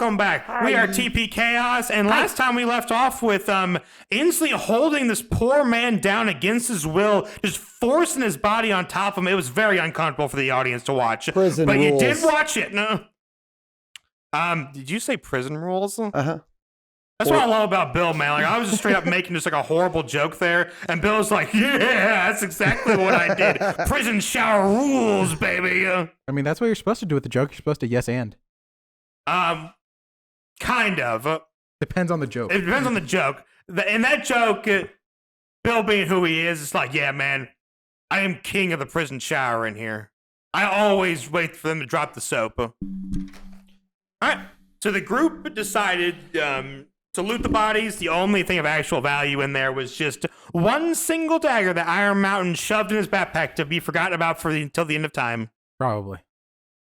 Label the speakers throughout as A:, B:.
A: welcome back. We are TPKhaos, and last time we left off with Inslee holding this poor man down against his will, just forcing his body on top of him. It was very uncomfortable for the audience to watch.
B: Prison
A: but
B: rules.
A: You did watch it. No. Did you say prison rules?
B: Uh-huh.
A: That's what I love about Bill, man. Like, I was just straight up making just like a horrible joke there, and Bill's like, "Yeah, that's exactly what I did. Prison shower rules, baby."
C: I mean, that's what you're supposed to do with the joke. You're supposed to yes and.
A: Kind of.
C: Depends on the joke.
A: It depends on the joke. In that joke, Bill being who he is, it's like, yeah, man, I am king of the prison shower in here. I always wait for them to drop the soap. All right. So the group decided to loot the bodies. The only thing of actual value in there was just one single dagger that Iron Mountain shoved in his backpack to be forgotten about until the end of time.
C: Probably.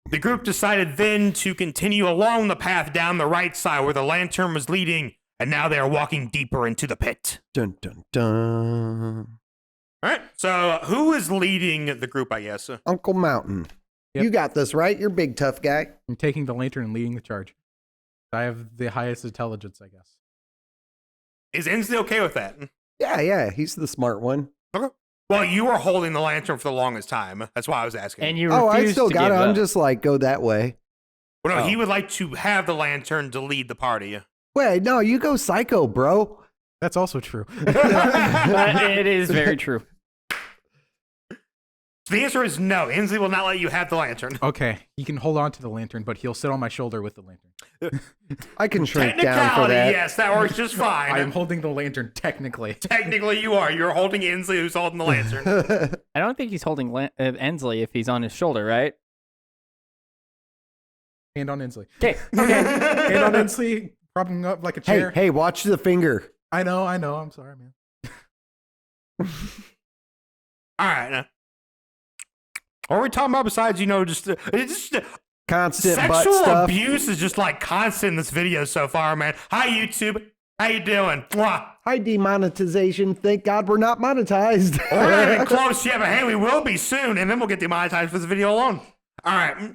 A: The group decided then to continue along the path down the right side where the lantern was leading, and now they are walking deeper into the pit.
B: Dun, dun, dun.
A: All right, so who is leading the group, I guess?
B: Uncle Mountain.
C: Yep.
B: You got this, right? You're big, tough guy.
C: I'm taking the lantern and leading the charge. I have the highest intelligence, I guess.
A: Is Inslee okay with that?
B: Yeah, he's the smart one.
A: Okay. Well, you were holding the lantern for the longest time. That's why I was asking.
D: And you
B: I
D: refused
B: still
D: to
B: got it.
D: give
B: I'm
D: up.
B: just like, go that way.
A: Well, no,
B: Oh.
A: he would like to have the lantern to lead the party.
B: Wait, no, you go psycho, bro.
C: That's also true.
D: But it is very true.
A: So the answer is no. Inslee will not let you have the lantern.
C: Okay, he can hold on to the lantern, but he'll sit on my shoulder with the lantern.
B: I can shrink down for
A: Technicality,
B: that.
A: yes, that works just fine.
C: I am holding the lantern, technically.
A: Technically, you are. You're holding Inslee, who's holding the lantern.
D: I don't think he's holding Ensley if he's on his shoulder, right?
C: Hand on Inslee.
D: Okay.
C: Hand on Inslee, propping up like a chair.
B: Hey, watch the finger.
C: I know. I'm sorry, man.
A: All right. What are we talking about besides, just
B: Constant butt
A: sexual
B: stuff.
A: abuse is just like constant in this video so far, man. Hi, YouTube. How you doing? Mwah.
B: Hi, demonetization. Thank God we're not monetized.
A: We're not even close yet, but hey, we will be soon, and then we'll get demonetized for this video alone. All right.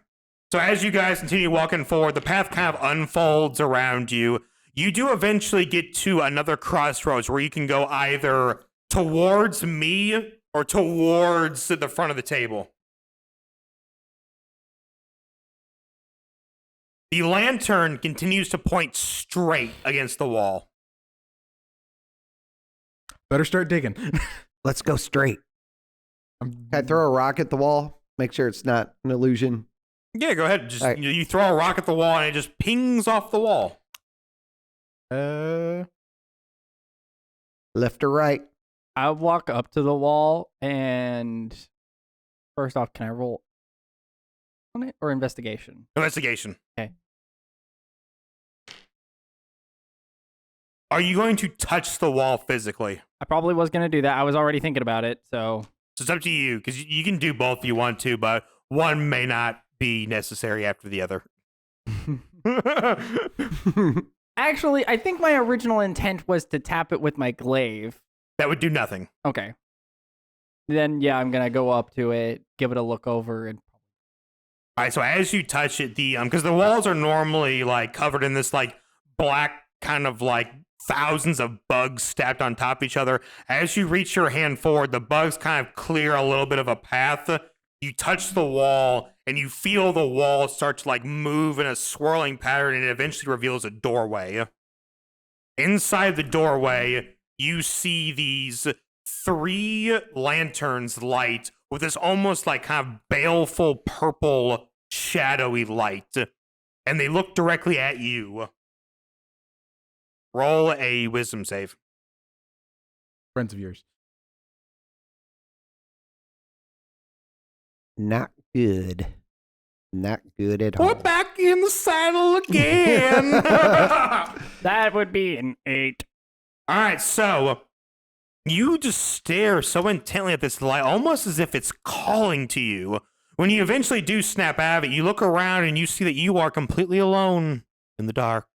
A: So as you guys continue walking forward, the path kind of unfolds around you. You do eventually get to another crossroads where you can go either towards me or towards the front of the table. The lantern continues to point straight against the wall.
C: Better start digging.
B: Let's go straight. Can I throw a rock at the wall? Make sure it's not an illusion.
A: Yeah, go ahead. Just
B: right.
A: you throw a rock at the wall and it just pings off the wall.
B: Left or right?
D: I walk up to the wall and first off, can I roll on it or investigation?
A: Investigation.
D: Okay.
A: Are you going to touch the wall physically?
D: I probably was going to do that. I was already thinking about it, so.
A: So it's up to you, because you can do both if you want to, but one may not be necessary after the other.
D: Actually, I think my original intent was to tap it with my glaive.
A: That would do nothing.
D: Okay. Then, yeah, I'm going to go up to it, give it a look over, and
A: All right, so as you touch it, because the walls are normally like covered in this like black kind of like thousands of bugs stacked on top of each other. As you reach your hand forward, the bugs kind of clear a little bit of a path. You touch the wall and you feel the wall start to like move in a swirling pattern, and it eventually reveals a doorway. Inside the doorway, you see these 3 lanterns light with this almost like kind of baleful purple shadowy light, and they look directly at you. Roll a wisdom save.
C: Friends of yours.
B: Not good. Not good at all.
A: We're back in the saddle again.
D: that would be an 8.
A: All right, so you just stare so intently at this light, almost as if it's calling to you. When you eventually do snap out of it, you look around and you see that you are completely alone in the dark.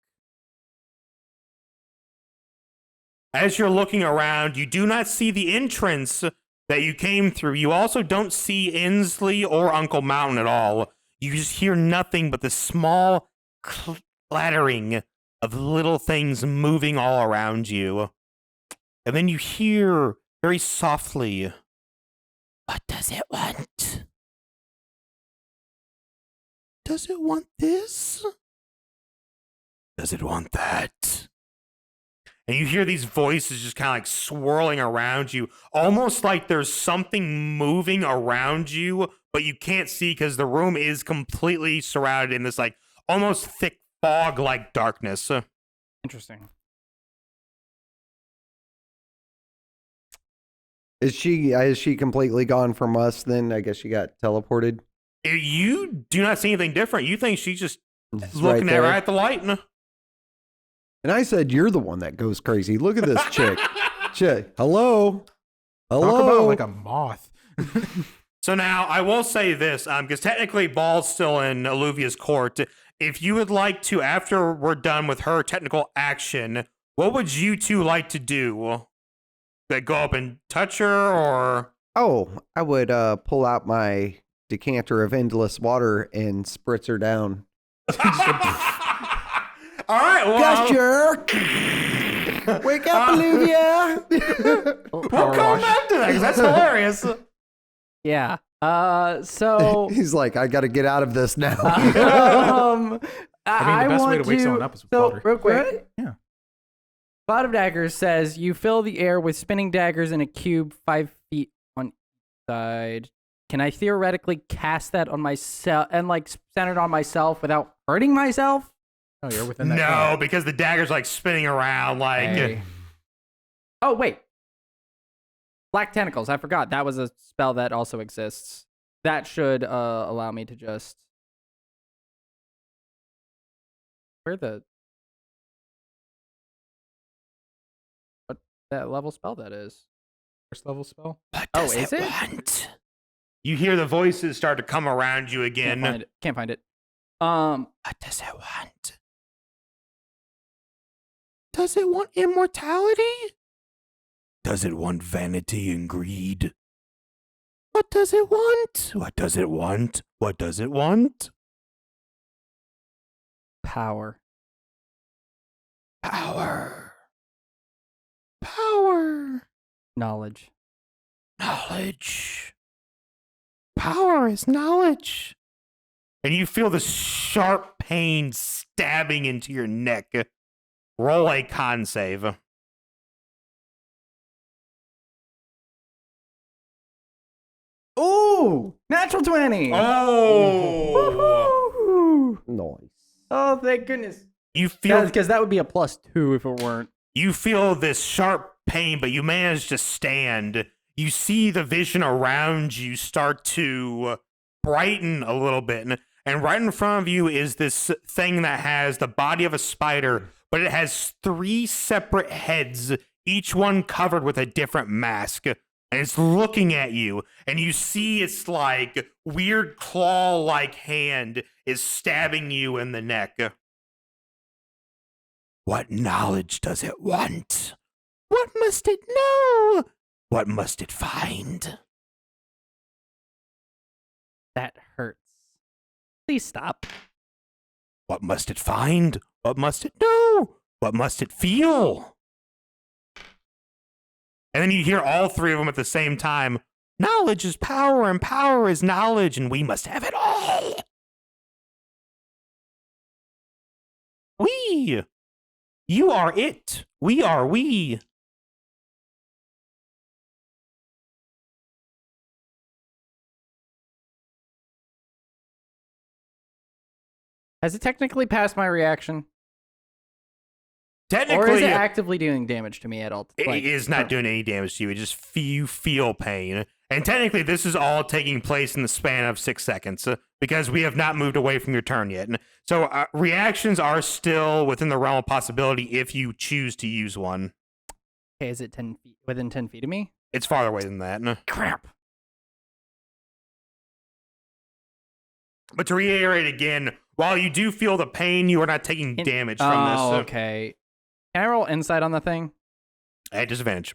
A: As you're looking around, you do not see the entrance that you came through. You also don't see Inslee or Uncle Mountain at all. You just hear nothing but the small splattering of little things moving all around you. And then you hear very softly, what does it want? Does it want this? Does it want that? And you hear these voices just kind of like swirling around you, almost like there's something moving around you, but you can't see because the room is completely surrounded in this like almost thick fog-like darkness.
D: Interesting.
B: Is she completely gone from us then? I guess she got teleported.
A: You do not see anything different. You think she's just
B: It's
A: looking
B: there.
A: right at the light.
B: And I said, you're the one that goes crazy. Look at this chick. Hello? Hello?
C: Talk about like a moth.
A: So now I will say this, because technically Ball's still in Alluvia's court. If you would like to, after we're done with her technical action, what would you two like to do? Like go up and touch her, or
B: Oh, I would pull out my decanter of endless water and spritz her down.
A: all right, well,
B: Gesture! Wake up, Olivia!
A: we'll come back to that because that's hilarious.
D: Yeah. So
B: He's like, I got to get out of this now.
C: I mean, the best way
D: want
C: to wake someone up is with
D: so
C: water.
D: real quick.
C: Yeah.
D: Cloud of Daggers says you fill the air with spinning daggers in a cube 5 feet on each side. Can I theoretically cast that on myself and like center it on myself without hurting myself?
C: Oh, you're within that.
A: No,
C: cloud.
A: because the dagger's like spinning around, like
D: Hey. Oh wait, Black Tentacles. I forgot that was a spell that also exists. That should allow me to just what that level spell that is.
C: First level spell.
A: what
D: Oh,
A: does
D: is
A: it
D: it?
A: want? You hear the voices start to come around you again.
D: Can't find it.
A: What does it want? Does it want immortality? Does it want vanity and greed? What does it want? What does it want? What does it want?
D: Power.
A: Power. Power.
D: Knowledge.
A: Knowledge. Power is knowledge. And you feel the sharp pain stabbing into your neck. Roll a con save.
D: Ooh! Natural 20!
A: Oh!
D: Woohoo!
B: Nice.
D: Oh, thank goodness.
A: You feel
D: Because that would be a +2 if it weren't.
A: you feel this sharp pain, but you manage to stand. You see the vision around you start to brighten a little bit. And right in front of you is this thing that has the body of a spider, but it has 3 separate heads, each one covered with a different mask. And it's looking at you, and you see its like weird claw-like hand is stabbing you in the neck. What knowledge does it want? What must it know? What must it find?
D: That hurts. Please stop.
A: What must it find? What must it know? What must it feel? And then you hear all 3 of them at the same time. Knowledge is power, and power is knowledge, and we must have it all. We. You are it. We are we.
D: Has it technically passed my reaction?
A: Technically,
D: Or is it actively doing damage to me at all?
A: it is not doing any damage to you. It just you feel pain. And technically, this is all taking place in the span of 6 seconds because we have not moved away from your turn yet. And so reactions are still within the realm of possibility if you choose to use one.
D: Okay, is it 10 feet within 10 feet of me?
A: It's farther away than that.
D: Crap.
A: But to reiterate again, while you do feel the pain, you are not taking damage from this.
D: Oh, okay. Can I roll insight on the thing?
A: At disadvantage.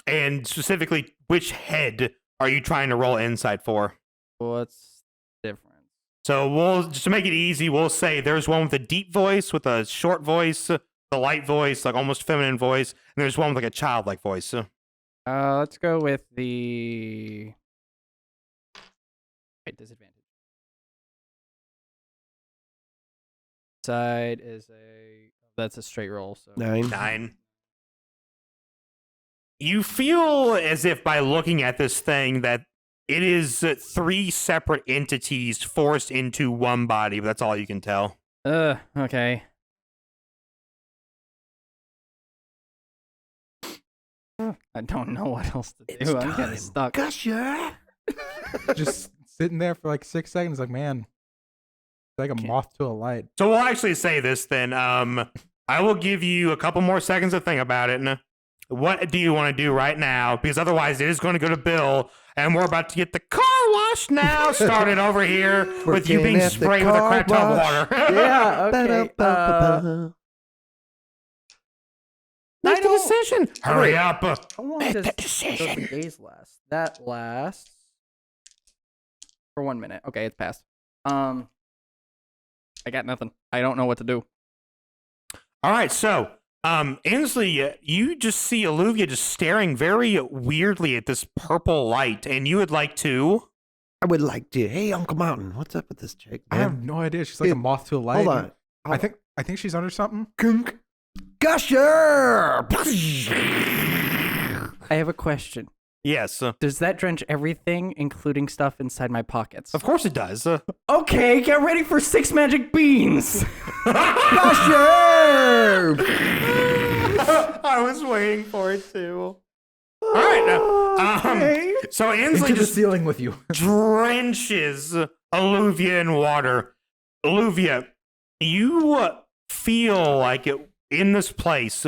A: And specifically, which head are you trying to roll insight for?
D: What's the difference?
A: So we'll just to make it easy, we'll say there's one with a deep voice, with a short voice, a light voice, like almost feminine voice, and there's one with like a childlike voice.
D: Let's go with the disadvantage. Side is that's a straight roll. So
A: 9. You feel as if by looking at this thing that it is 3 separate entities forced into one body, but that's all you can tell.
D: Okay. I don't know what else to do. I'm getting stuck.
B: Gotcha.
C: Just sitting there for like 6 seconds, like, man, it's like a moth to a light.
A: So we'll actually say this then. I will give you a couple more seconds to think about it. What do you want to do right now? Because otherwise it is going to go to Bill, and we're about to get the car wash now started over here with you being sprayed with a crap ton of water.
D: Yeah, okay.
A: Make the decision. Hurry up.
D: How long
A: Make
D: does
A: the
D: those
A: decision.
D: days last? That lasts for 1 minute. Okay, it's passed. I got nothing. I don't know what to do.
A: All right, so Inslee, you just see Alluvia just staring very weirdly at this purple light, and you would like to.
B: I would like to. Hey, Uncle Mountain, what's up with this chick?
C: I
B: Man?
C: have no idea. She's like a moth to a light.
B: Hold on.
C: I think she's under something.
B: Kunk. Gusher!
D: I have a question.
A: Yes,
D: Does that drench everything, including stuff inside my pockets?
A: of course it does.
D: Okay, get ready for 6 magic beans.
B: Gusher!
A: I was waiting for it too. All right, now, so Inslee
C: Into the
A: just
C: ceiling with you.
A: drenches Alluvia in water. Alluvia, you feel like it in this place.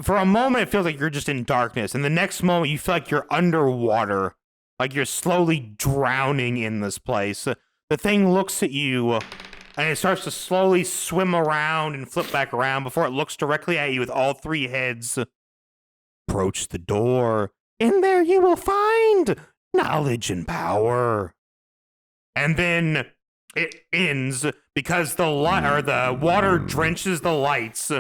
A: For a moment, it feels like you're just in darkness, and the next moment, you feel like you're underwater, like you're slowly drowning in this place. The thing looks at you, and it starts to slowly swim around and flip back around before it looks directly at you with all 3 heads. Approach the door. In there you will find knowledge and power. And then it ends because the water drenches the lights.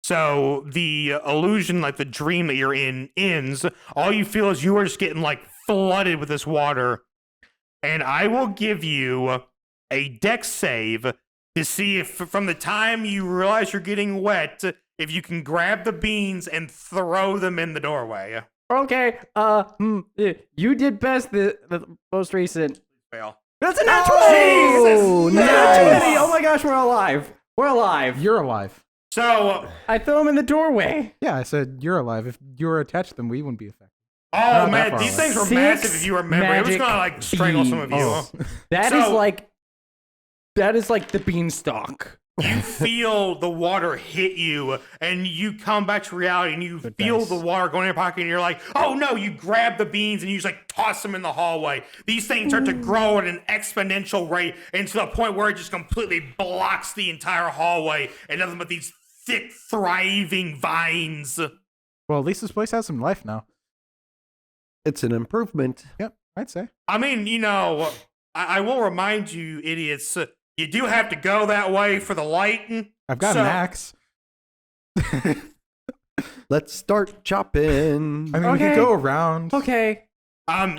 A: So the illusion, like the dream that you're in, ends. All you feel is you are just getting like flooded with this water. And I will give you a dex save to see if from the time you realize you're getting wet, if you can grab the beans and throw them in the doorway.
D: Okay, you did best the most recent.
A: Fail.
D: That's a natural
B: Oh,
D: Jesus!
B: nice.
D: 20. Oh my gosh, we're alive. We're alive.
C: You're alive.
A: So,
D: I threw him in the doorway.
C: Yeah, I said you're alive. If you were attached to them, we wouldn't be affected.
A: oh
C: Not that
A: man,
C: far
A: these
C: away.
A: things were
D: 6
A: massive if you remember. It was
D: magic
A: gonna like strangle some of you.
C: Oh.
D: That is
A: So-
D: like the beanstalk.
A: You feel the water hit you, and you come back to reality, and you
C: Good
A: feel
C: dice.
A: the water going in your pocket, and you're like, oh no, you grab the beans, and you just like toss them in the hallway. These things start to grow at an exponential rate, and to the point where it just completely blocks the entire hallway, and nothing but these thick, thriving vines.
C: Well, at least this place has some life now.
B: It's an improvement.
C: Yep, I'd say.
A: I mean, you know, I will remind you, idiots, you do have to go that way for the lighting.
C: I've got
A: So-
C: an axe.
B: Let's start chopping.
C: I mean, we
D: Okay.
C: could go around.
D: Okay.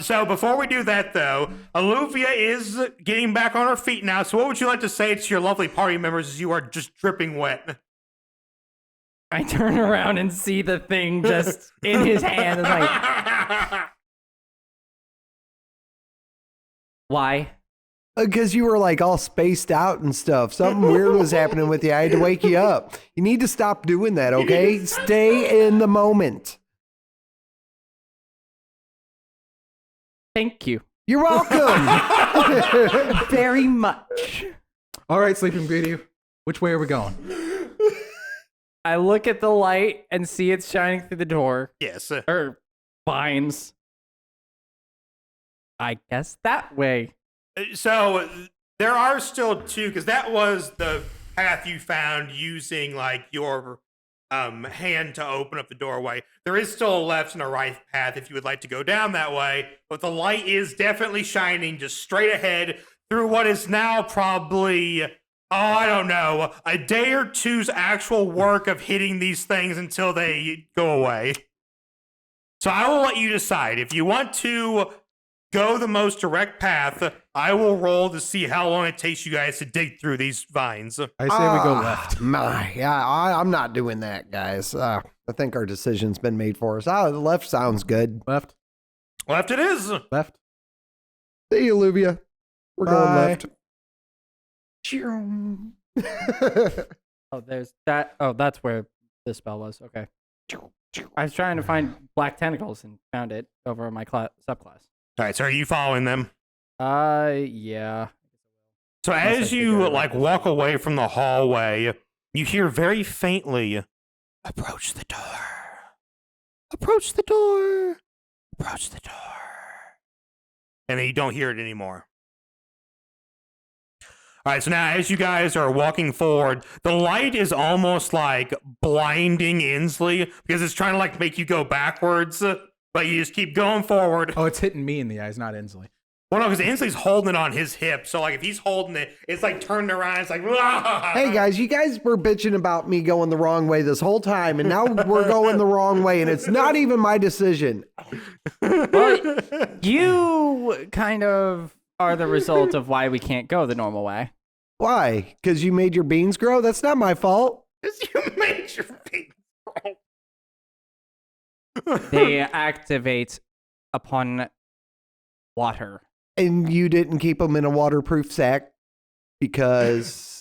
A: So before we do that, though, Alluvia is getting back on her feet now. So what would you like to say to your lovely party members as you are just dripping wet?
D: I turn around and see the thing just in his hand. And like, why?
B: Because you were like all spaced out and stuff. Something weird was happening with you. I had to wake you up. You need to stop doing that, okay? Stay in the moment.
D: Thank you
B: You're welcome.
D: very much.
C: All right, Sleeping Beauty. Which way are we going?
D: I look at the light and see it's shining through the door.
A: Yes.
D: Or vines. I guess that way.
A: So there are still 2, because that was the path you found using like your hand to open up the doorway. There is still a left and a right path if you would like to go down that way, but the light is definitely shining just straight ahead through what is now probably, I don't know, a day or two's actual work of hitting these things until they go away. So I will let you decide. If you want to go the most direct path, I will roll to see how long it takes you guys to dig through these vines.
C: I say we go left.
B: I'm not doing that, guys. I think our decision's been made for us. The left sounds good.
C: Left.
A: Left it is.
C: Left.
B: See you, Olivia. We're
C: Bye.
B: going left.
D: Oh, there's that. Oh, that's where this spell was. Okay. I was trying to find black tentacles and found it over my subclass.
A: All right, so are you following them?
D: Yeah.
A: So
D: Unless I
A: as
D: figure
A: you
D: it out
A: like
D: this
A: walk away from the hallway, you hear very faintly, approach the door. Approach the door. Approach the door. And then you don't hear it anymore. All right, so now as you guys are walking forward, the light is almost like blinding Inslee because it's trying to like make you go backwards, but you just keep going forward.
C: Oh, it's hitting me in the eyes, not Inslee.
A: Well, no, because Inslee's holding it on his hip, so like if he's holding it, it's like turned around. It's like,
B: Hey guys, you guys were bitching about me going the wrong way this whole time, and now we're going the wrong way, and it's not even my decision.
D: Well, you kind of are the result of why we can't go the normal way.
B: Why? Because you made your beans grow? That's not my fault.
A: You made your feet grow.
D: They activate upon water.
B: And you didn't keep them in a waterproof sack because...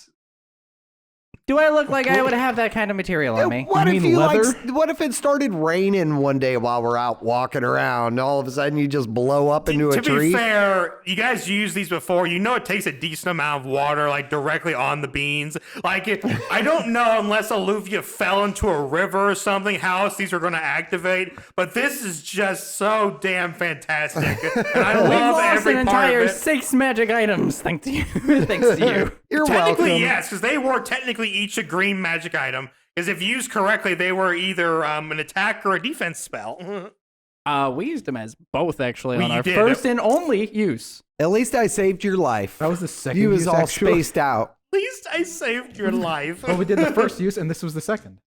D: Do I look like I would have that kind of material on me?
B: What
C: You
B: if
C: mean leather?
B: what if it started raining one day while we're out walking around, and all of a sudden you just blow up into a
A: To
B: tree?
A: be fair, you guys used these before. You know it takes a decent amount of water, like directly on the beans. Like, I don't know unless Olivia fell into a river or something, how else these are going to activate. But this is just so damn fantastic. And I
D: We've
A: love
D: lost
A: every
D: an
A: part
D: entire
A: of it.
D: 6 magic items, thanks to you. Thanks to you.
B: You're
A: Technically,
B: welcome.
A: yes, because they were technically each a green magic item. Because if used correctly, they were either an attack or a defense spell.
D: We used them as both, actually,
A: Well,
D: on
A: you
D: our
A: did.
D: first and only use.
B: At least I saved your life.
C: That was the second
B: You was
C: use,
B: all
C: actually.
B: spaced out.
A: At least I saved your life.
C: Well, we did the first use, and this was the second.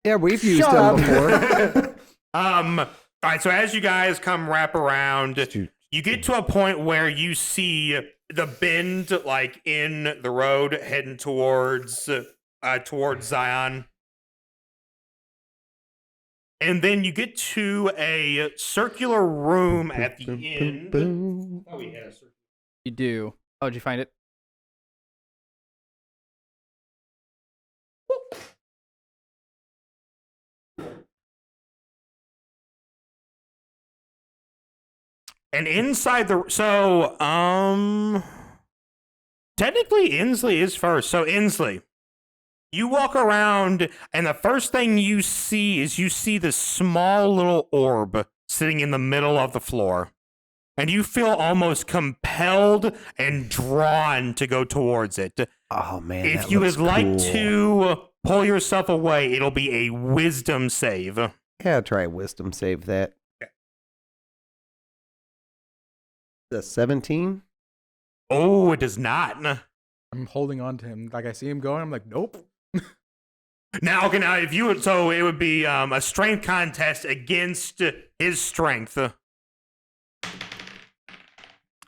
B: Yeah, we've used
D: Shut
B: them
D: up.
B: before.
A: All right, so as you guys come wrap around, you get to a point where you see the bend like in the road heading towards Zion. And then you get to a circular room at the end. Oh, we had a circular.
D: You do. Oh, did you find it?
A: And inside the technically Inslee is first. So Inslee, you walk around and the first thing you see is this small little orb sitting in the middle of the floor. And you feel almost compelled and drawn to go towards it.
B: Oh man,
A: If
B: that
A: you
B: looks
A: would like
B: cool.
A: to pull yourself away, it'll be a wisdom save.
B: Yeah, try a wisdom save that. The 17?
A: Oh, it does not.
C: I'm holding on to him. Like, I see him going, I'm like, nope.
A: Now, okay, now if you would, so it would be a strength contest against his strength.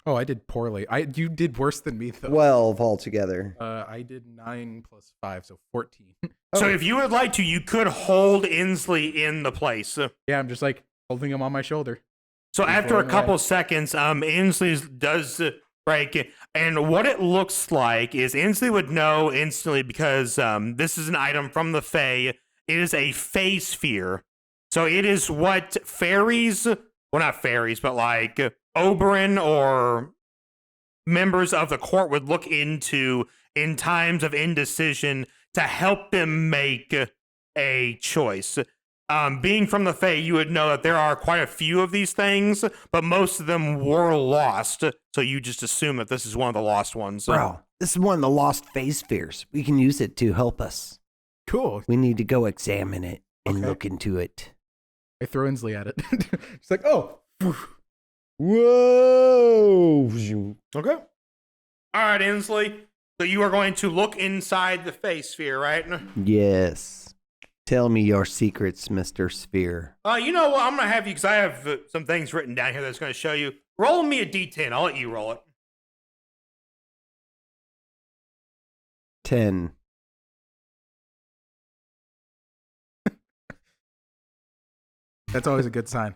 C: Oh, I did poorly. You did worse than me, though.
B: 12 altogether.
C: I did 9 plus 5, so 14.
A: So if you would like to, you could hold Inslee in the place.
C: Yeah, I'm just like holding him on my shoulder.
A: So
C: He's
A: after a
C: rolling
A: couple
C: away.
A: seconds, Inslee does break, and what it looks like is Inslee would know instantly because this is an item from the Fae. It is a Fae sphere. So it is what fairies, well, not fairies, but like Oberyn or members of the court would look into in times of indecision to help them make a choice. Being from the Fae, you would know that there are quite a few of these things, but most of them were lost. So you just assume that this is one of the lost ones.
B: Bro, this is one of the lost phase spheres. We can use it to help us.
C: Cool.
B: We need to go examine it and
C: Okay.
B: look into it.
C: I throw Inslee at it. She's like, oh.
B: Whoa!
A: Okay. All right, Inslee. So you are going to look inside the face sphere, right?
B: Yes. Tell me your secrets, Mr. Sphere.
A: You know what? I'm going to have you, because I have some things written down here that's going to show you. Roll me a d10. I'll let you roll it.
B: 10.
C: That's always a good sign.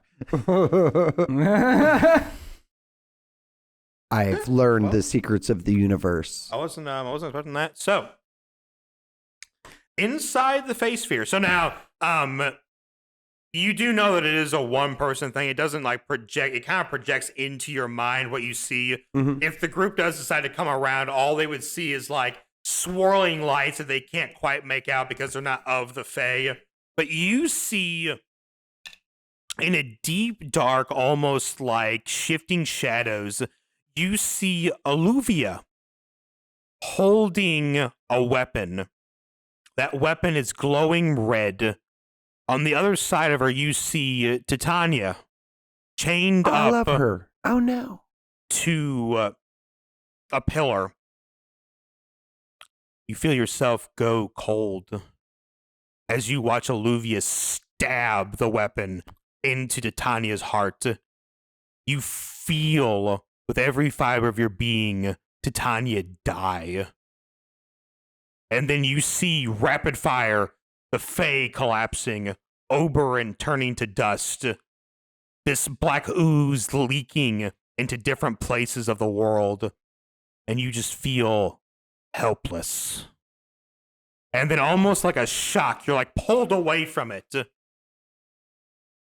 B: I've learned the secrets of the universe.
A: I wasn't expecting that. So, inside the face sphere. So now, you do know that it is a one-person thing. It doesn't like project. It kind of projects into your mind what you see.
B: Mhm.
A: If the group does decide to come around, all they would see is like swirling lights that they can't quite make out because they're not of the Fae. But you see, in a deep, dark, almost like shifting shadows, you see Alluvia holding a weapon. That weapon is glowing red. On the other side of her, you see Titania chained
B: Oh, I love
A: up
B: her. Oh, no.
A: to a pillar. You feel yourself go cold as you watch Alluvia stab the weapon into Titania's heart. You feel with every fiber of your being Titania die. And then you see rapid fire, the Fae collapsing, Oberon turning to dust, this black ooze leaking into different places of the world, and you just feel helpless. And then almost like a shock, you're like pulled away from it.
C: You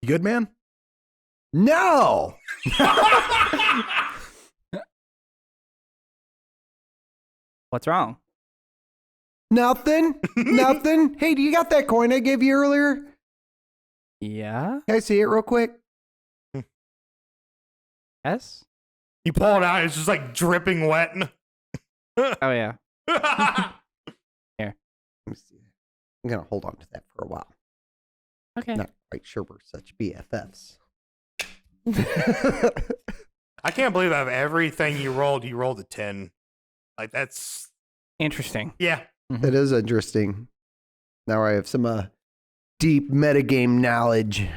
C: good, man?
B: No!
D: What's wrong?
B: Nothing. Nothing. Hey, do you got that coin I gave you earlier?
D: Yeah.
B: Can I see it real quick?
D: Yes.
A: You pull it out, it's just like dripping wet.
D: Oh yeah.
B: Let me see. I'm going to hold on to that for a while.
D: Okay.
B: Not quite sure we're such BFFs.
A: I can't believe out of everything you rolled a 10. Like, that's...
D: Interesting.
A: Yeah.
B: It is interesting. Now I have some deep metagame knowledge.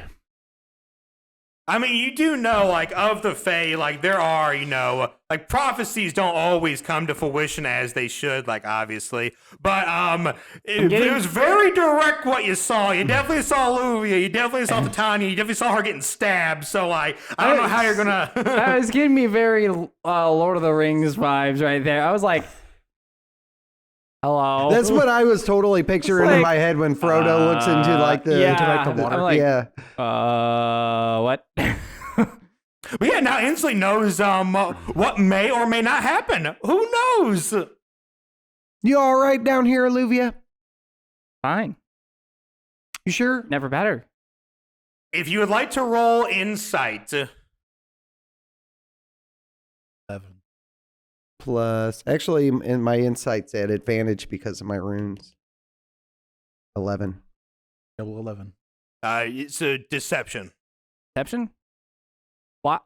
A: I mean, you do know, like, of the Fae, like, there are, you know, like, prophecies don't always come to fruition as they should, like, obviously. But, it was very direct what you saw. You definitely saw Alluvia. You definitely saw Titania. You definitely saw her getting stabbed. So, like, I don't know how you're gonna...
D: That was giving me very Lord of the Rings vibes right there. I was like, hello.
B: That's what I was totally picturing in my head when Frodo looks into like the
D: water. I'm like,
B: yeah.
D: What?
A: But yeah, now Inslee knows what may or may not happen. Who knows?
B: You all right down here, Alluvia?
D: Fine.
B: You sure?
D: Never better.
A: If you would like to roll insight,
C: 11.
B: Plus, actually, in my insight's at advantage because of my runes. 11.
C: Double 11.
A: it's a deception.
D: Deception? What?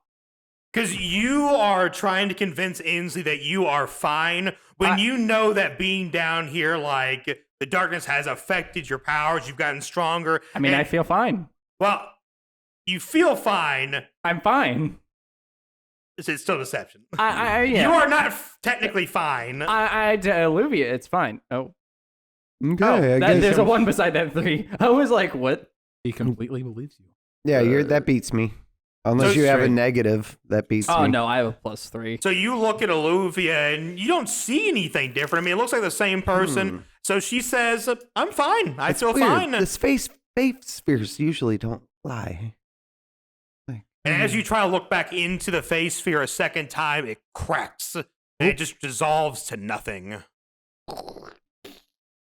A: Because you are trying to convince Inslee that you are fine when you know that being down here, like, the darkness has affected your powers. You've gotten stronger.
D: I mean, I feel fine.
A: Well, you feel fine.
D: I'm fine.
A: It's still deception.
D: Yeah.
A: You are not technically fine.
D: Alluvia, it's fine. Oh.
B: Okay, I guess
D: there's a 1 beside that 3. I was like, what?
C: He completely believes you.
B: Yeah, that beats me. Unless
A: So
B: you have a
A: straight.
B: negative, that beats
D: Oh,
B: me.
D: no, I have a +3.
A: So you look at Alluvia and you don't see anything different. I mean, it looks like the same person. So she says, I'm fine. I feel
B: Weird.
A: fine.
B: The space spheres usually don't lie.
A: And as you try to look back into the face sphere a second time, it cracks. And it just dissolves to nothing.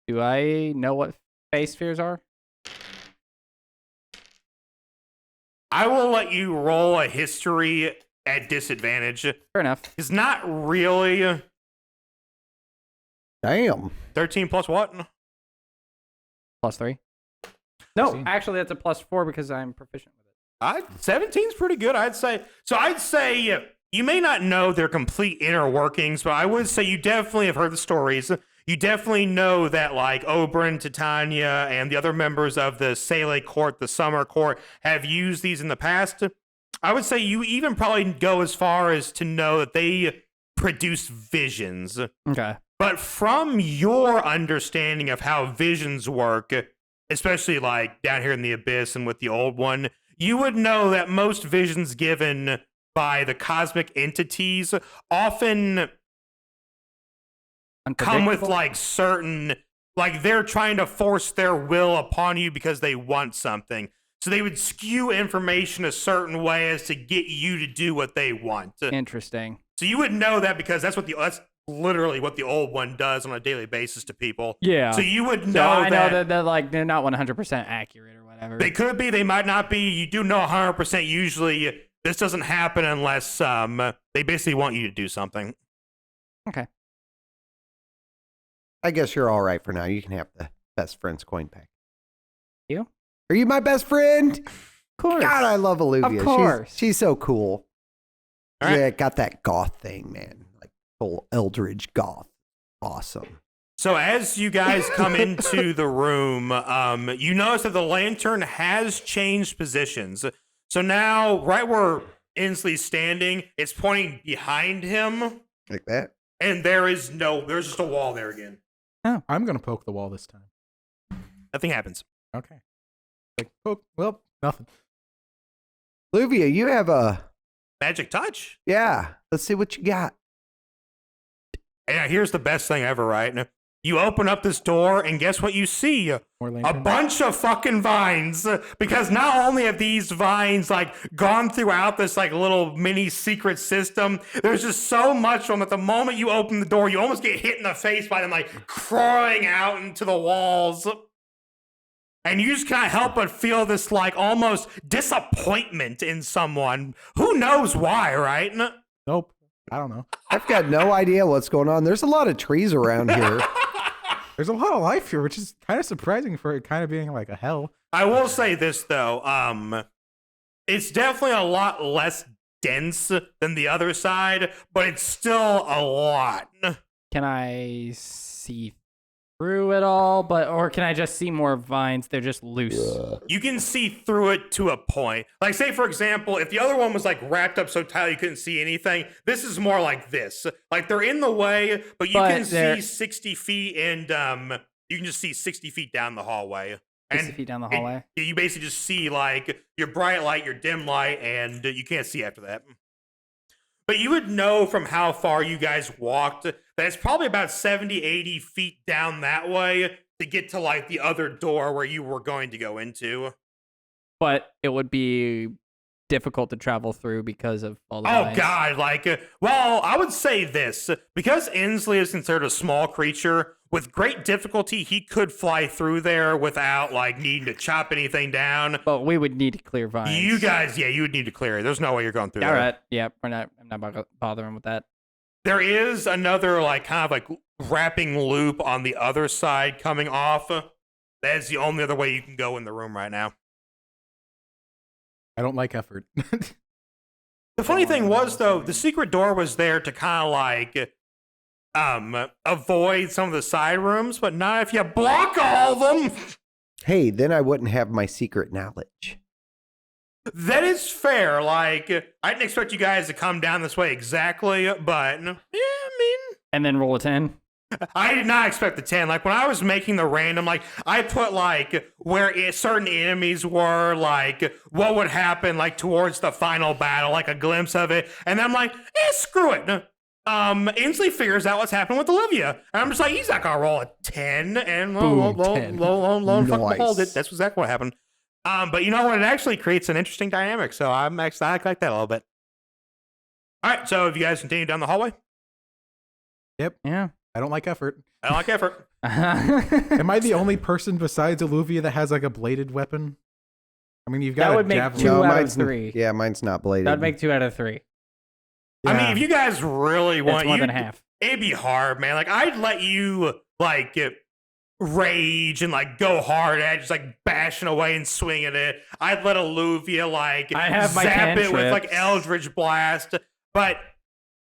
D: Do I know what face spheres are?
A: I will let you roll a history at disadvantage.
D: Fair enough.
A: It's not really
B: Damn.
A: 13 plus what?
D: +3. No,
C: 16.
D: actually, that's a +4 because I'm proficient with it.
A: 17's pretty good, I'd say. So I'd say you may not know their complete inner workings, but I would say you definitely have heard the stories. You definitely know that, like, Oberyn, Titania, and the other members of the Sele court, the Summer court, have used these in the past. I would say you even probably go as far as to know that they produce visions.
D: Okay.
A: But from your understanding of how visions work, especially like down here in the Abyss and with the old one, you would know that most visions given by the cosmic entities often come with like certain, like they're trying to force their will upon you because they want something. So they would skew information a certain way as to get you to do what they want.
D: Interesting.
A: So you would know that because that's literally what the old one does on a daily basis to people.
D: Yeah.
A: So you would know
D: So I
A: that,
D: know that they're not 100% accurate or whatever.
A: they could be, they might not be. You do know 100% usually this doesn't happen unless they basically want you to do something.
D: Okay.
B: I guess you're all right for now. You can have the best friend's coin pack.
D: You?
B: Are you my best friend?
D: Of course.
B: God, I love Olivia.
D: Of course.
B: She's so cool.
A: All right.
B: Yeah, got that goth thing, man. Like full Eldridge goth. Awesome.
A: So as you guys come into the room, you notice that the lantern has changed positions. So now, right where Inslee's standing, it's pointing behind him,
B: Like that.
A: and there's just a wall there again.
C: I'm gonna poke the wall this time.
A: Nothing happens.
C: Okay. Like poke. Well, nothing.
B: Olivia, you have a
A: Magic touch.
B: yeah. Let's see what you got.
A: Yeah, here's the best thing ever, right? You open up this door, and guess what you see?
C: More
A: A
C: lantern.
A: bunch of fucking vines. Because not only have these vines like gone throughout this like little mini secret system, there's just so much of them that the moment you open the door, you almost get hit in the face by them like crawling out into the walls. And you just can't help but feel this like almost disappointment in someone. Who knows why, right?
C: Nope. I don't know.
B: I've got no idea what's going on. There's a lot of trees around here.
C: There's a lot of life here, which is kind of surprising for it kind of being like a hell.
A: I will say this though, it's definitely a lot less dense than the other side, but it's still a lot.
D: Can I see through it all? Or can I just see more vines? They're just loose.
A: You can see through it to a point. Like, say, for example, if the other one was like wrapped up so tight you couldn't see anything, this is more like this. Like, they're in the way, but you can see 60 feet and you can just see 60 feet down the hallway.
D: 60 feet down the hallway?
A: You basically just see like your bright light, your dim light, and you can't see after that. But you would know from how far you guys walked that it's probably about 70, 80 feet down that way to get to like the other door where you were going to go into.
D: But it would be difficult to travel through because of all the vines.
A: God, like, well, I would say this. Because Inslee is considered a small creature, with great difficulty, he could fly through there without, like, needing to chop anything down.
D: But we would need to clear vines.
A: You guys, yeah, you would need to clear it. There's no way you're going through
D: All
A: there.
D: right. Yeah, I'm not bothering with that.
A: There is another, like, kind of, like, wrapping loop on the other side coming off. That is the only other way you can go in the room right now.
C: I don't like effort.
A: The funny thing was, though, the secret door was there to kind of, like, avoid some of the side rooms, but not if you block all of them.
B: Hey, then I wouldn't have my secret knowledge.
A: That is fair. Like, I didn't expect you guys to come down this way exactly, but yeah, I mean,
D: And then roll a 10.
A: I did not expect the 10. Like, when I was making the random, like, I put, like, where certain enemies were, like, what would happen, like, towards the final battle, like, a glimpse of it. And then I'm like, screw it. Inslee figures out what's happening with Olivia. And I'm just like, he's not going to roll a 10. And lo and fucking behold it. That's exactly what happened. But you know what? It actually creates an interesting dynamic. So I like that a little bit. All right. So if you guys continue down the hallway.
C: Yep.
D: Yeah.
C: I don't like effort.
A: I don't like effort.
C: Am I the only person besides Olivia that has like a bladed weapon? I mean, you've got
D: That
C: a
D: would make
C: javelin.
D: two out of
B: mine's
D: 3.
B: Yeah, mine's not bladed.
D: That would make 2 out of 3.
A: I mean,
C: Yeah.
A: if you guys really want,
D: That's more than half.
A: it'd be hard, man. Like, I'd let you, like, rage and, like, go hard at it, just, like, bashing away and swinging it. I'd let Olivia, like,
D: I have my
A: zap it with, like,
D: cantrips.
A: Eldritch Blast. but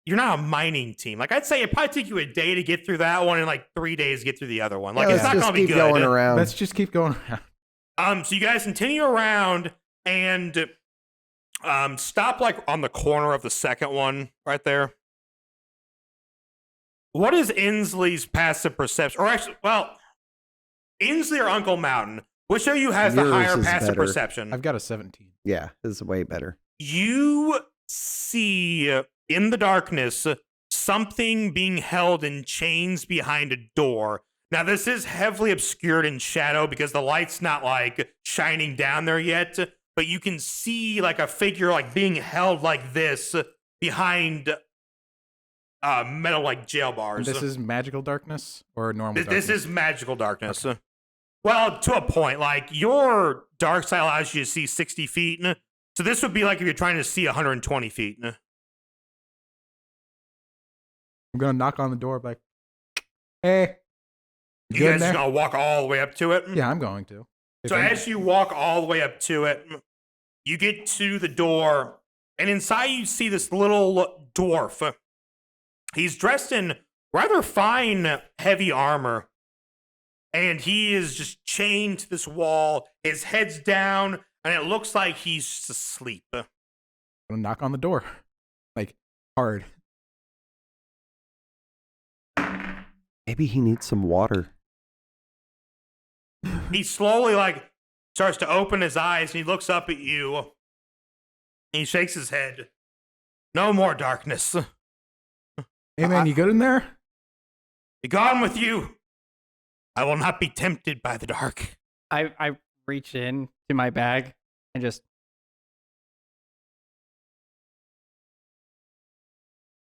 A: you're not a mining team. Like I'd say it'd probably take you a day to get through that one and like 3 days to get through the other one. Like it's not
B: just
A: gonna be
B: keep
A: good.
B: going around.
C: Let's just keep going around.
A: So you guys continue around and stop like on the corner of the second one right there. What is Inslee's passive perception? Or actually, well, Inslee or Uncle Mountain? Which of you has the
B: Yours
A: higher
B: is
A: passive
B: better.
A: perception?
C: I've got a 17.
B: Yeah, this is way better.
A: You see in the darkness something being held in chains behind a door. Now, this is heavily obscured in shadow because the light's not like shining down there yet, but you can see like a figure like being held like this behind metal like jail bars.
C: This is magical darkness or normal darkness?
A: This is magical darkness. Okay. Well, to a point. Like your dark side allows you to see 60 feet. So this would be like if you're trying to see 120 feet.
C: I'm going to knock on the door like, hey.
A: You guys just gonna walk all the way up to it?
C: Yeah, I'm going to.
A: So as you walk all the way up to it, you get to the door, and inside you see this little dwarf. He's dressed in rather fine, heavy armor, and he is just chained to this wall. His head's down, and it looks like he's just asleep.
C: I'm going to knock on the door. Like, hard.
B: Maybe he needs some water.
A: He slowly, like, starts to open his eyes, and he looks up at you. And he shakes his head. No more darkness.
C: Hey, man, you good in there?
A: Be gone with you. I will not be tempted by the dark.
D: I reach in to my bag and just.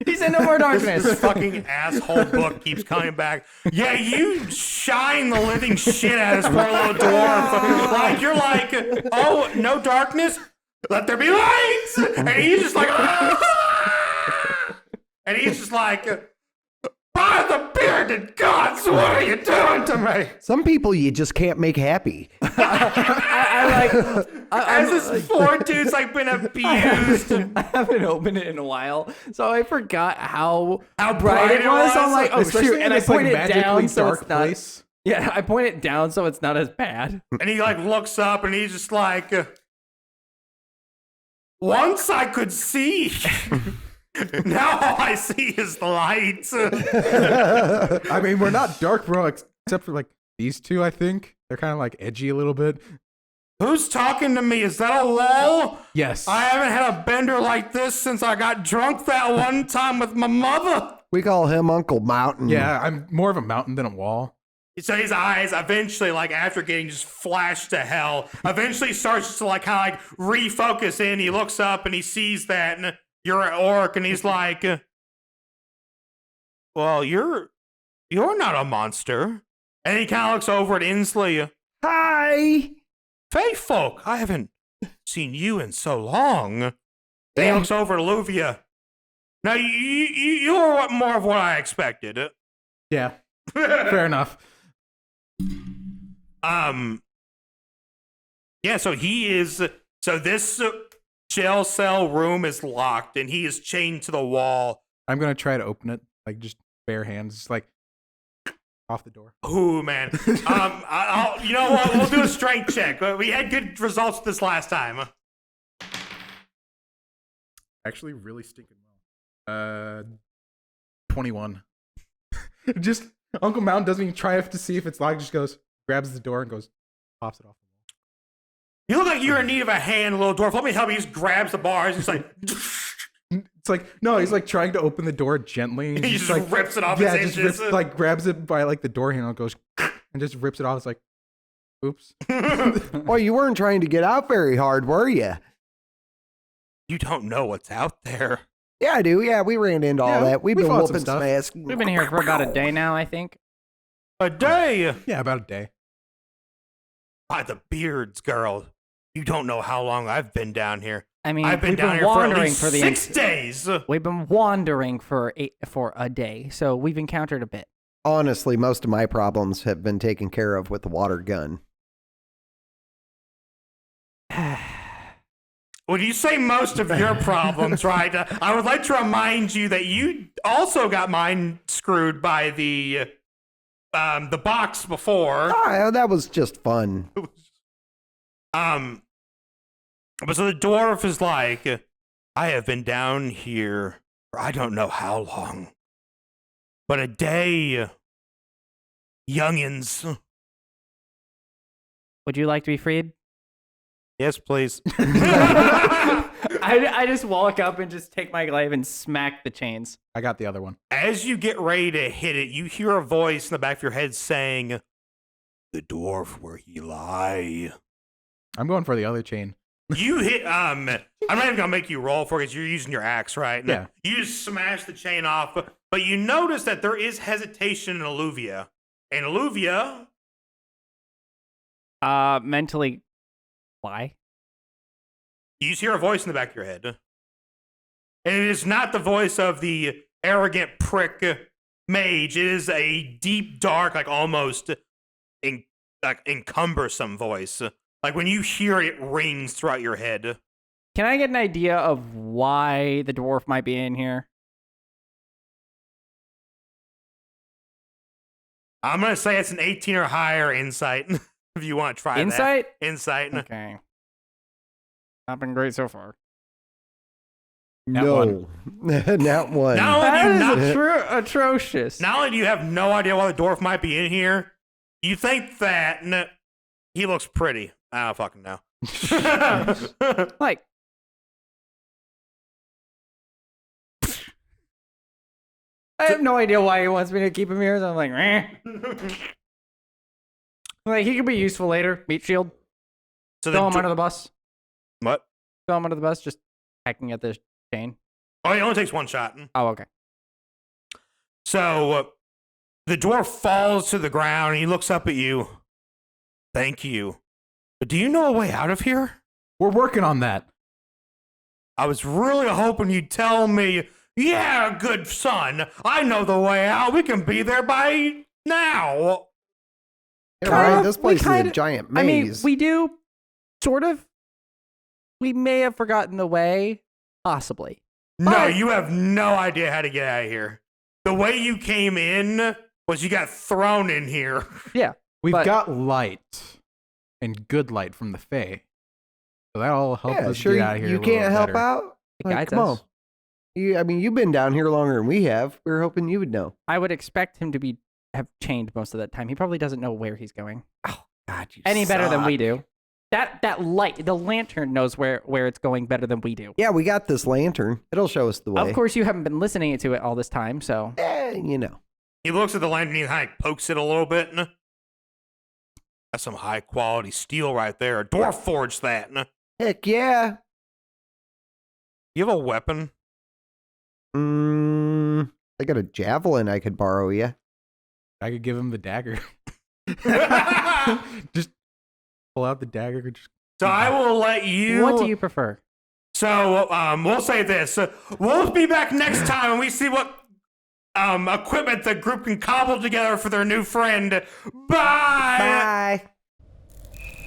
D: He said no more darkness.
A: This fucking asshole book keeps coming back. Yeah, you shine the living shit out of this poor little dwarf. Like, you're like, oh, no darkness? Let there be lights! And he's just like, ah! And he's just like, by the bearded gods, what are you doing to me?
B: Some people you just can't make happy.
A: As this poor dude's like been abused.
D: I haven't opened it in a while, so I forgot how
A: bright it was.
D: I'm like, oh
C: Especially
D: shoot,
C: in
D: and I
C: this, like,
D: point it
C: magically
D: down so
C: dark
D: it's not.
C: place.
D: Yeah, I point it down so it's not as bad.
A: And he like looks up and he's just like, once I could see. Now all I see is the lights.
C: I mean, we're not dark, bro, except for like these two, I think. They're kind of like edgy a little bit.
A: Who's talking to me? Is that a wall?
C: Yes.
A: I haven't had a bender like this since I got drunk that one time with my mother.
B: We call him Uncle Mountain.
C: Yeah, I'm more of a mountain than a wall.
A: So his eyes eventually, like after getting just flashed to hell, eventually starts to like kind of like refocus in. He looks up and he sees that and you're an orc and he's like, well, you're not a monster. And he kind of looks over at Inslee.
B: Hi.
A: Fae folk, I haven't seen you in so long. Then he looks over at Luvia. Now, you're more of what I expected.
C: Yeah, fair enough.
A: Yeah, so this jail cell room is locked, and he is chained to the wall.
C: I'm going to try to open it, like just bare hands, just like off the door.
A: Ooh, man. I'll, you know what? We'll do a strength check. We had good results this last time.
C: Actually, really stinking well. 21. Just Uncle Mountain doesn't even try to see if it's locked. Just goes, grabs the door and goes, pops it off the wall.
A: You look like you're in need of a hand, little dwarf. Let me help you. He just grabs the bars. He's like,
C: It's like, no, he's like trying to open the door gently. And
A: he just
C: like,
A: rips it off
C: yeah,
A: his
C: just
A: hinges.
C: rips, like grabs it by like the door handle, goes and just rips it off. It's like, oops.
B: Well, you weren't trying to get out very hard, were you?
A: You don't know what's out there.
B: Yeah, I do. Yeah, we ran into all that. We've
C: we
B: been
C: fought some
B: whooping
C: stuff.
B: some ass.
D: We've been here for about a day now, I think.
A: A day.
C: Yeah, about a day.
A: By the beards, girl. You don't know how long I've been down here.
D: I mean,
A: I've been
D: we've
A: down
D: been
A: here for at
D: wandering
A: least
D: for the
A: 6 days.
D: We've been wandering for a day, so we've encountered a bit.
B: Honestly, most of my problems have been taken care of with the water gun.
A: when you say most of your problems, right? I would like to remind you that you also got mine screwed by the box before.
B: Oh, that was just fun.
A: But so the dwarf is like, I have been down here for I don't know how long, but a day, youngins.
D: Would you like to be freed?
A: Yes, please.
D: I just walk up and just take my glaive and smack the chains.
C: I got the other one.
A: As you get ready to hit it, you hear a voice in the back of your head saying, "The dwarf where he lie."
C: I'm going for the other chain.
A: You hit, I'm not even gonna make you roll for it because you're using your axe, right?
C: Yeah.
A: You just smash the chain off, but you notice that there is hesitation in Alluvia. And Alluvia,
D: Mentally, why?
A: you just hear a voice in the back of your head. And it is not the voice of the arrogant prick mage. It is a deep, dark, like almost encumbersome voice. Like when you hear it, it rings throughout your head.
D: Can I get an idea of why the dwarf might be in here?
A: I'm going to say it's an 18 or higher insight if you want to try
D: Insight?
A: that. Insight.
D: Okay. Not been great so far.
B: No, not one.
A: Not only, do you
D: That
A: not,
D: is atrocious.
A: not only do you have no idea why the dwarf might be in here, you think that he looks pretty. I don't fucking know.
D: Like, I have no idea why he wants me to keep him here. So I'm like, like he could be useful later. Meat shield.
A: So
D: Throw him under the bus.
A: what?
D: Throw him under the bus. Just hacking at the chain.
A: Oh, he only takes one shot.
D: Oh, okay.
A: So the dwarf falls to the ground and he looks up at you. Thank you. But do you know a way out of here?
C: We're working on that.
A: I was really hoping you'd tell me, yeah, good son, I know the way out. We can be there by now.
B: Yeah, right, this place is a giant maze.
D: I mean, we do, sort of. We may have forgotten the way, possibly.
A: No,
D: But-
A: you have no idea how to get out of here. The way you came in was you got thrown in here.
D: Yeah.
C: We've
D: But-
C: got light and good light from the Fae. So that'll help
B: yeah,
C: us
B: sure.
C: get out of here.
B: You
C: a little
B: can't help
C: better.
B: out.
D: It
B: Like,
D: guides
B: come on.
D: us.
B: I mean, you've been down here longer than we have. We were hoping you would know.
D: I would expect him to have chained most of that time. He probably doesn't know where he's going.
B: Oh God, you
D: Any better than we
B: suck.
D: do. That light, the lantern knows where it's going better than we do.
B: Yeah, we got this lantern. It'll show us the way.
D: Of course, you haven't been listening to it all this time, so.
B: You know.
A: He looks at the lantern and he kind of pokes it a little bit. That's some high quality steel right there. A dwarf forged that.
B: Heck yeah.
A: You have a weapon?
B: I got a javelin I could borrow you.
C: I could give him the dagger. Just pull out the dagger. Just
A: So I will let you.
D: What do you prefer?
A: So we'll say this: we'll be back next time when we see what equipment the group can cobble together for their new friend. Bye.
B: Bye.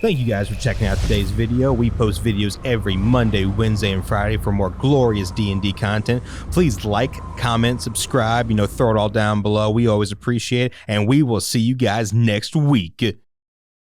E: Thank you guys for checking out today's video. We post videos every Monday, Wednesday, and Friday for more glorious D&D content. Please like, comment, subscribe, throw it all down below. We always appreciate it, and we will see you guys next week.